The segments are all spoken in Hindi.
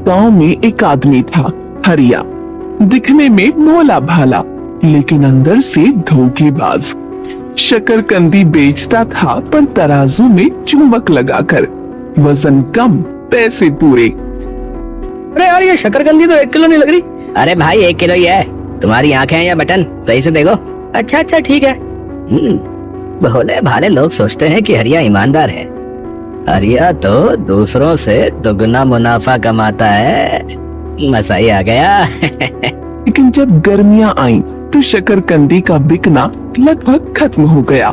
गांव में एक आदमी था, हरिया। दिखने में भोला भाला, लेकिन अंदर से धोखेबाज। शकरकंदी बेचता था, पर तराजू में चुंबक लगाकर। वजन कम, पैसे पूरे। अरे यार, ये शकरकंदी तो 1 किलो नहीं लग रही। अरे भाई 1 किलो ही है। तुम्हारी आंखें हैं या बटन, सही से देखो। अच्छा अच्छा ठीक है। भोले भाले लोग सोचते हैं कि हरिया ईमानदार है। हरिया तो दूसरों से दुगना मुनाफा कमाता है। मजा ही आ गया। लेकिन जब गर्मियां आईं, तो शकरकंदी का बिकना लगभग खत्म हो गया।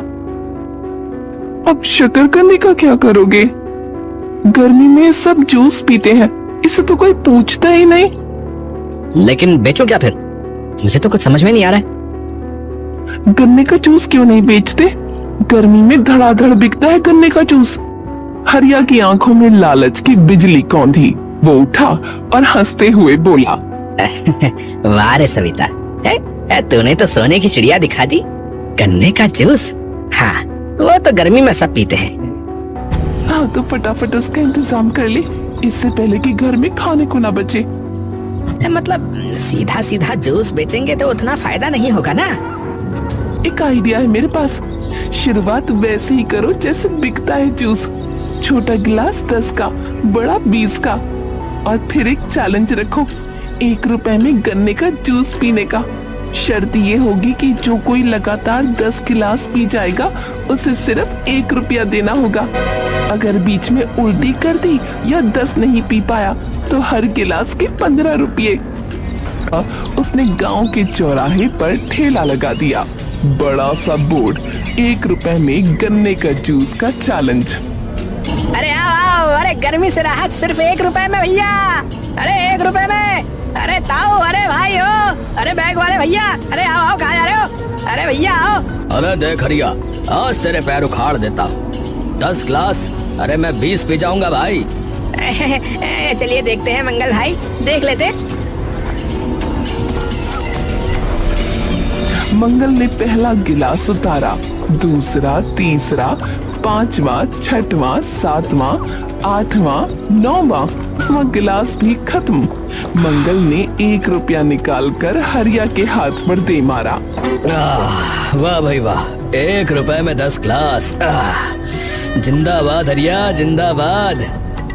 अब शकरकंदी का क्या करोगे? गर्मी में सब जूस पीते हैं, इसे तो कोई पूछता ही नहीं। लेकिन बेचो क्या फिर? मुझे तो कुछ समझ में नहीं आ रहा है। गन्ने का जूस क्यों नहीं बेचते? गर्मी में धड़ाधड़ बिकता है गन्ने का जूस। हरिया की आंखों में लालच की बिजली कौंधी। वो उठा और हंसते हुए बोला, वाह रे सविता, तूने तो सोने की चिड़िया दिखा दी। गन्ने का जूस, हाँ वो तो गर्मी में सब पीते हैं। हाँ तो फटाफट उसका इंतजाम कर ले, इससे पहले कि घर में खाने को ना बचे। मतलब सीधा सीधा जूस बेचेंगे तो उतना फायदा नहीं होगा ना। एक आइडिया है मेरे पास। शुरुआत वैसे ही करो जैसे बिकता है जूस। छोटा गिलास 10 का, बड़ा 20 का। और फिर एक चैलेंज रखो, 1 रुपए में गन्ने का जूस पीने का। शर्त ये होगी कि जो कोई लगातार 10 गिलास पी जाएगा, उसे सिर्फ 1 रुपया देना होगा। अगर बीच में उल्टी कर दी या 10 नहीं पी पाया, तो हर गिलास के 15 रुपये। उसने गांव के चौराहे पर ठेला लगा दिया। बड़ा सा बोर्ड, 1 रुपए में गन्ने का जूस का चैलेंज। अरे आओ आओ, अरे गर्मी से राहत सिर्फ 1 रुपए में भैया। अरे 1 रुपए में, अरे ताऊ, अरे भाई हो, अरे बैग वाले भैया, अरे आओ आओ, कहाँ जा रहे हो? अरे भैया आओ। अरे देख हरिया, आज तेरे पैर उखाड़ देता हूँ। 10 ग्लास, अरे मैं 20 पी जाऊंगा भाई। चलिए देखते हैं मंगल भाई, देख लेते। मंगल ने पहला गिलास उतारा, दूसरा, तीसरा, 5वां, 6वां, 7वां, 8वां, 9वां, 10वां गिलास भी खत्म। मंगल ने 1 रुपया निकालकर हरिया के हाथ पर दे मारा। वाह भाई वाह, 1 रुपए में 10 ग्लास। जिंदाबाद हरिया, जिंदाबाद।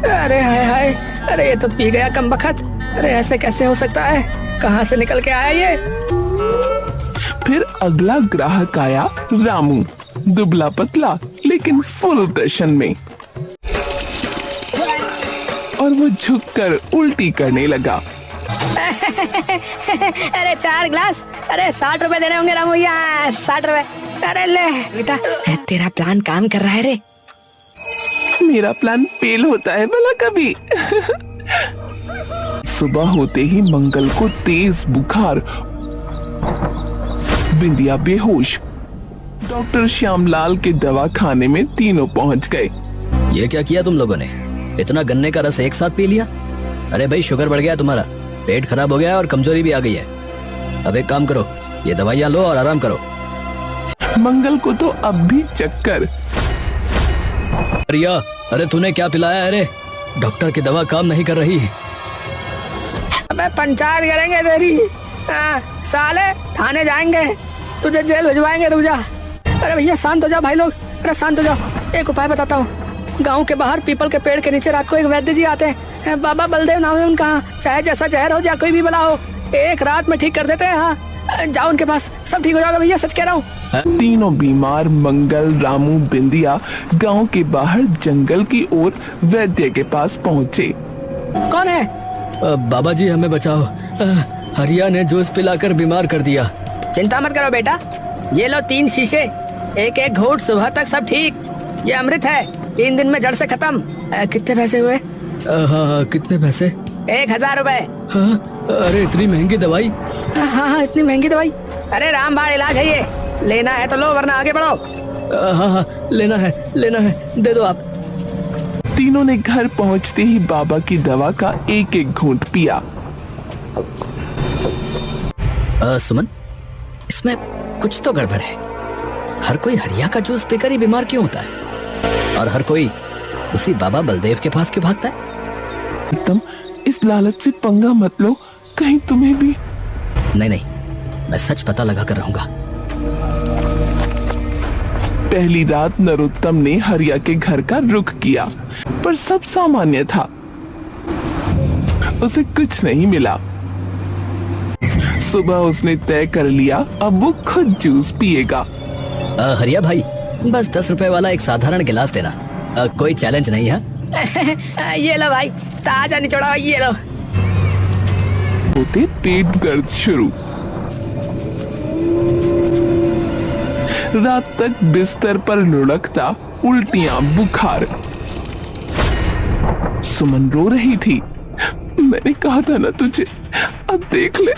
अरे हाय हाय, अरे ये तो पी गया कमबख्त। अरे ऐसे कैसे हो सकता है? कहाँ से निकल के आया ये? फिर अगला ग्राहक आया, रामू। दुबला पतला लेकिन फुल टशन में। और वो झुककर उल्टी करने लगा। अरे 4 ग्लास, अरे 60 रुपए देने होंगे रामू भैया, 60 रुपए। अरे ले बेटा, तेरा प्लान काम कर रहा है रे। मेरा प्लान फेल होता है भला कभी? सुबह होते ही मंगल को तेज बुखार, बिंदिया बेहोश। डॉक्टर श्यामलाल के दवाखाने में तीनों पहुंच गए। ये क्या किया तुम लोगों ने? इतना गन्ने का रस एक साथ पी लिया? अरे भाई शुगर बढ़ गया तुम्हारा, पेट खराब हो गया और कमजोरी भी आ गई है। अब एक काम करो, ये दवाइयाँ लो और आराम करो। मंगल को तो अब भी चक्कर। हरिया, अरे तूने क्या पिलाया है रे? डॉक्टर की दवा काम नहीं कर रही। अबे पंचायत करेंगे तेरी। साले थाने जाएंगे, तुझे जेल भिजवाएंगे, रुक जा। अरे भैया शांत हो जाओ भाई लोग, अरे शांत हो जाओ। एक उपाय बताता हूँ। गांव के बाहर पीपल के पेड़ के नीचे रात को एक वैद्य जी आते हैं, बाबा बलदेव नाम है उनका। चाहे जैसा जहर हो या कोई भी बला हो, 1 रात में ठीक कर देते हैं। हाँ जाओ उनके पास, सब ठीक हो जाएगा भैया, सच कह रहा हूँ। तीनों बीमार मंगल, रामू, बिंदिया गांव के बाहर जंगल की ओर वैद्य के पास पहुँचे। कौन है? बाबा जी हमें बचाओ, हरिया ने जूस पिलाकर बीमार कर दिया। चिंता मत करो बेटा, ये लो 3 शीशे, एक एक घूंट, सुबह तक सब ठीक। ये अमृत है, 3 दिन में जड़ से खत्म। कितने पैसे हुए? हाँ, कितने पैसे? 1000 रुपए। हाँ, अरे इतनी महंगी दवाई? हाँ, इतनी महंगी दवाई। अरे रामबाण इलाज है ये, लेना है तो लो वरना आगे बढ़ो। हाँ, लेना है, दे दो आप। तीनों ने घर पहुंचते ही बाबा की दवा का एक एक घूंट पिया। सुमन, इसमें कुछ तो गड़बड़ है। हर कोई हरिया का जूस पीकर ही बीमार क्यों होता है, और हर कोई उसी बाबा बलदेव के पास क्यों भागता है? इस लालच से पंगा मत लो, कहीं तुम्हें भी। नहीं नहीं, मैं सच पता लगा कर रहूंगा। पहली रात नरोत्तम ने हरिया के घर का रुख किया, पर सब सामान्य था। उसे कुछ नहीं मिला। सुबह उसने तय कर लिया अब वो खुद जूस पिएगा। हरिया भाई, बस 10 रुपए वाला एक साधारण गिलास देना। कोई चैलेंज नहीं है। ये लो भाई, ताजा निचोड़ा, ये लो। होते पेट दर्द शुरू। रात तक बिस्तर पर लुढ़कता, उल्टियां, बुखार। सुमन रो रही थी। मैंने कहा था ना तुझे, अब देख ले।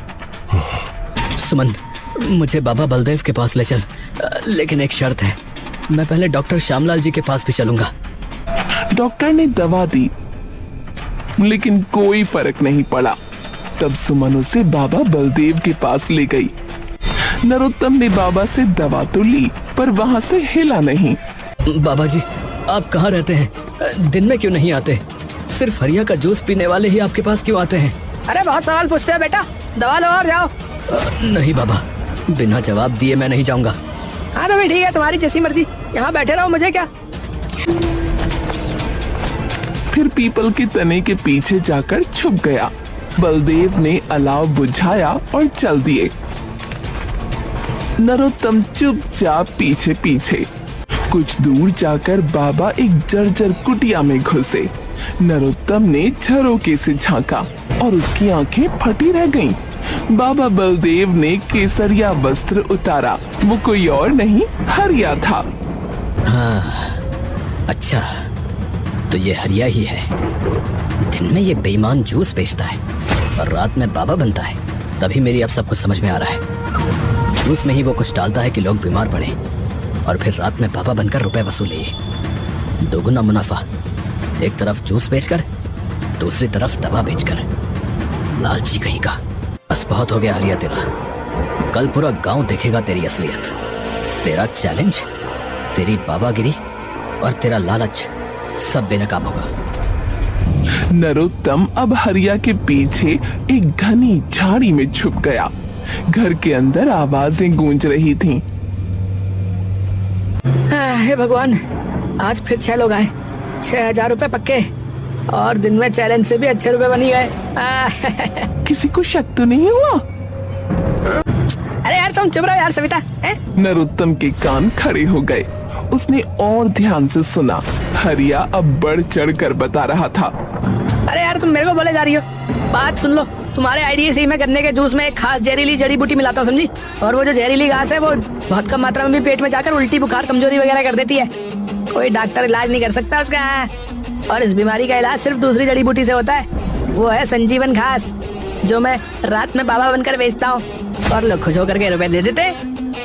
सुमन, मुझे बाबा बलदेव के पास ले चल, लेकिन एक शर्त है, मैं पहले डॉक्टर श्यामलाल जी के पास भी चलूंगा। डॉक्टर ने दवा दी, लेकिन कोई फर्क नहीं पड़ा। तब सुमन उसे बाबा बलदेव के पास ले गई। नरोत्तम ने बाबा से दवा तो ली, पर वहां से हिला नहीं। बाबा जी, आप कहाँ रहते हैं? दिन में क्यों नहीं आते? सिर्फ हरिया का जूस पीने वाले ही आपके पास क्यों आते हैं? अरे बहुत सवाल पूछते हो बेटा, दवा लो और जाओ। नहीं बाबा, बिना जवाब दिए मैं नहीं जाऊंगा। हाँ तो भी ठीक है, तुम्हारी जैसी मर्जी, यहाँ बैठे रहो, मुझे क्या। फिर पीपल के तने के पीछे जाकर छुप गया। बलदेव ने अलाव बुझाया और चल दिए। नरोत्तम चुपचाप पीछे पीछे। कुछ दूर जाकर बाबा एक जर्जर कुटिया में घुसे। नरोत्तम ने झरोके से झांका और उसकी आंखें फटी रह गईं। बाबा बलदेव ने केसरिया वस्त्र उतारा। वो कोई और नहीं, हरिया था। अच्छा, तो ये हरिया ही है। दिन में ये बेईमान जूस बेचता है और रात में बाबा बनता है। तभी मेरी अब सब कुछ समझ में आ रहा है। जूस में ही वो कुछ डालता है कि लोग बीमार पड़े, और फिर रात में बाबा बनकर रुपए वसूले। दोगुना मुनाफा, एक तरफ जूस बेचकर, दूसरी तरफ दवा बेचकर। लालची कहीं का। बस बहुत हो गया हरिया तेरा। कल पूरा गांव देखेगा तेरी असलियत। तेरा चैलेंज, तेरी बाबागिरी और तेरा लालच सब बेनकाब होगा। नरोत्तम अब हरिया के पीछे एक घनी झाड़ी में छुप गया। घर के अंदर आवाजें गूंज रही थीं। हे भगवान, आज फिर 6 लोग आए, 6000 रुपए पक्के, और दिन में चैलेंज से भी अच्छे रुपए बनी गए। किसी को शक तो नहीं हुआ? अरे यार तुम चुप रहो यार सविता। नरोत्तम के कान खड़े हो गए। उसने और ध्यान से सुना। हरिया अब बढ़ चढ़ कर बता रहा था। अरे यार तुम मेरे को बोले जा रही हो, बात सुन लो। तुम्हारे आइडिया से ही मैं गन्ने के जूस में एक खास जहरीली जड़ी बूटी मिलाता हूँ, समझी? और वो जो जहरीली घास है वो बहुत कम मात्रा में भी पेट में जाकर उल्टी, बुखार, कमजोरी वगैरह कर देती है। कोई डॉक्टर इलाज नहीं कर सकता उसका। और इस बीमारी का इलाज सिर्फ दूसरी जड़ी बूटी से होता है, वो है संजीवन घास, जो मैं रात में बाबा बनकर बेचता हूँ और लोग खुश होकर के रुपए दे देते,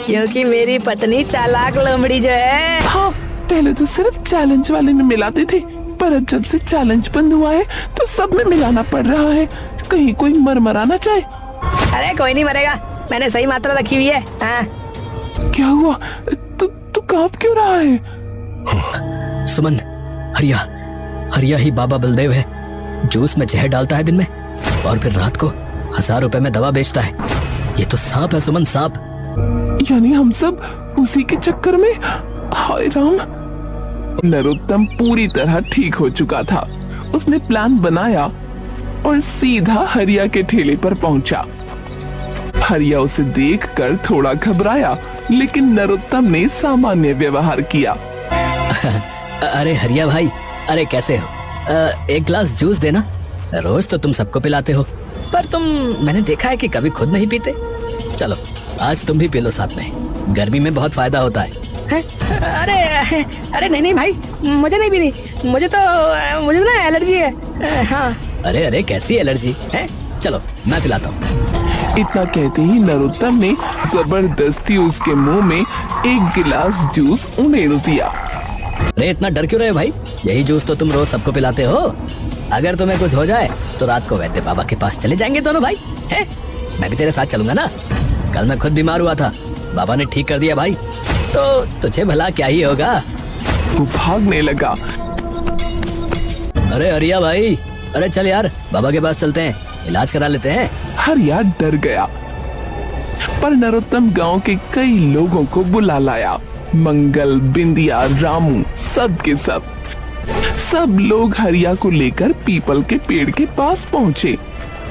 क्योंकि मेरी पत्नी चालाक लोमड़ी जो है। हाँ, पहले तो सिर्फ चैलेंज वाले में मिलाते थे, पर अब जब से चैलेंज बंद हुआ है तो सब में मिलाना पड़ रहा है। कहीं कोई मर ना जाए। अरे कोई नहीं मरेगा, मैंने सही मात्रा रखी हुई है। हाँ। क्या हुआ? तू कांप क्यों रहा है? सुमन, हरिया ही बाबा बलदेव है। जूस में जहर डालता है दिन में, और फिर रात को 1000 रुपए में दवा बेचता है। ये तो सांप है सुमन, सांप। यानी हम सब उसी के चक्कर में? हाय राम। नरोत्तम पूरी तरह ठीक हो चुका था। उसने प्लान बनाया और सीधा हरिया के ठेले पर पहुंचा। हरिया उसे देखकर थोड़ा घबराया, लेकिन नरोत्तम ने सामान्य व्यवहार किया। अरे हरिया भाई, अरे कैसे हो? एक गिलास जूस देना। रोज तो तुम सबको पिलाते हो, पर मैंने देखा है कि कभी खुद नहीं पीते। चलो आज तुम भी पी लो साथ में, गर्मी में बहुत फायदा होता है। अरे नहीं भाई, मुझे नहीं पीनी। मुझे ना एलर्जी है। हाँ। अरे कैसी एलर्जी है? चलो मैं पिलाता हूँ। इतना कहते ही नरोत्तम ने जबरदस्ती उसके मुंह में एक गिलास जूस उड़ेल दिया। अरे इतना डर क्यों रहे भाई? यही जूस तो तुम रोज सबको पिलाते हो। अगर तुम्हें कुछ हो जाए तो रात को वैद्य बाबा के पास चले जाएंगे दोनों भाई। हैं? मैं भी तेरे साथ चलूंगा ना। कल मैं खुद बीमार हुआ था, बाबा ने ठीक कर दिया भाई, तो तुझे भला क्या ही होगा। वो भागने लगा। अरे हरिया भाई, अरे चल यार, बाबा के पास चलते हैं, इलाज करा लेते हैं। हरिया डर गया, पर नरोत्तम गांव के कई लोगों को बुला लाया। मंगल, बिंदिया, रामू, सब के सब लोग हरिया को लेकर पीपल के पेड़ के पास पहुंचे,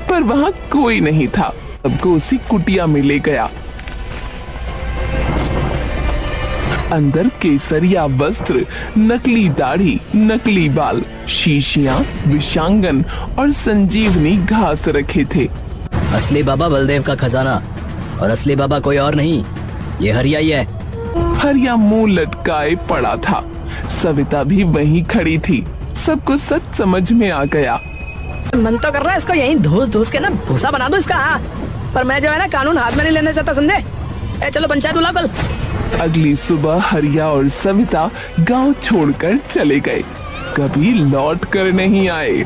पर वहां कोई नहीं था। सबको उसी कुटिया में ले गया। अंदर केसरिया वस्त्र, नकली दाढ़ी, नकली बाल, शीशियां, विषांगन और संजीवनी घास रखे थे। असली बाबा बलदेव का खजाना, और असली बाबा कोई और नहीं, ये हरिया ही है। हरिया मुंह लटकाए पड़ा था। सविता भी वहीं खड़ी थी। सबको सच समझ में आ गया। मन तो कर रहा है इसको यहीं धूस धूस के ना भूसा बना दो इसका। हाँ, पर मैं जो है ना कानून हाथ में नहीं लेना चाहता, समझे? चलो पंचायत बुलाओ कल। अगली सुबह हरिया और सविता गांव छोड़कर चले गए, कभी लौट कर नहीं आए।